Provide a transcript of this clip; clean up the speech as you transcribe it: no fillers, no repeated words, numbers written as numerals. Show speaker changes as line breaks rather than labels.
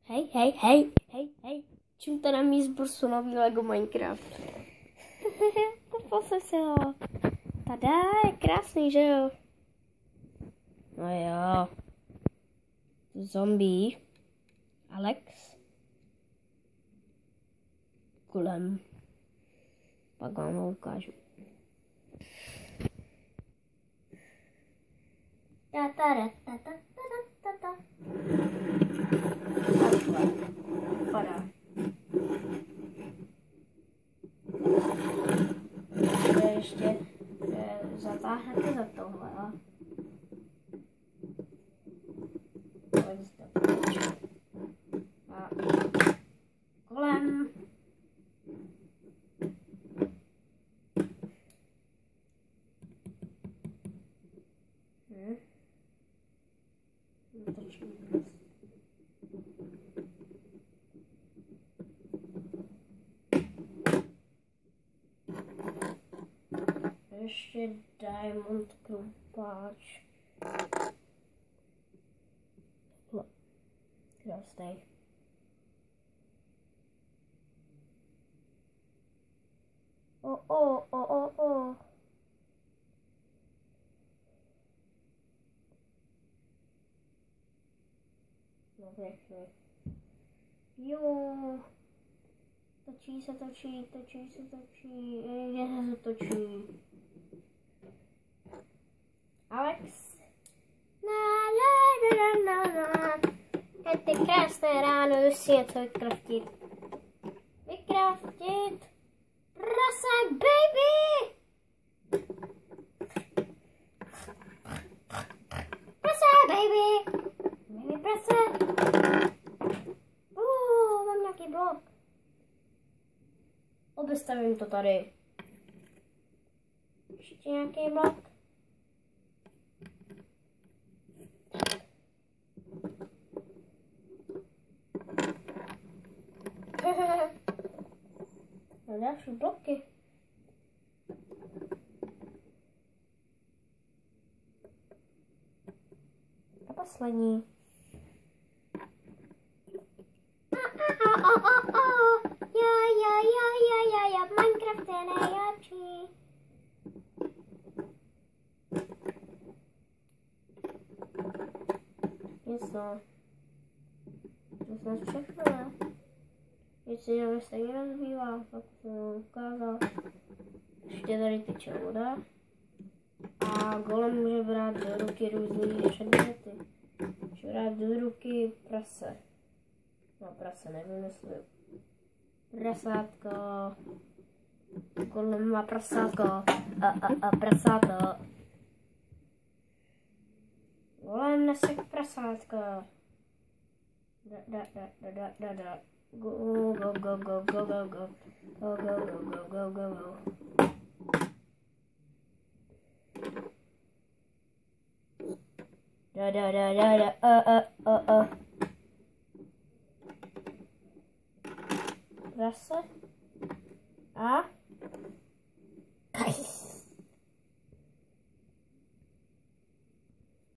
Hej. Čím to na mý zbrsu nový Lego Minecraft? Koupil jsem si ho. Tada, je krásný, že jo? No jo. Zombie. Alex. Kulem. Pak vám ho ukážu. Takhle. Vypadá. Ještě zatáhnete za tohle, jo? A kolem. Ještě diamond krumpáč. Krásný. O. No pěkně. Jo. Točí se. Kde se točí? Alex. Na. Je ty krásné ráno, už si něco vykraftit. Prase, baby! Baby, prase! Mám nějaký blok. Obestavím to tady. Ještě nějaký blok. No další bloky. A poslední. Ja, Minecraft je nejlepší. Jasno. To snad všechno, ne? Jestli to stejně rozbývá, tak jsem ukázal. Ještě tady teče voda. A golem může brát do ruky různý předměty. Může brát do ruky prase. No prase, nevím jestli. Prasátko. Golem má prasátko. Prasátko. Golem nese prasátko. Da. Go. Da. Prase. A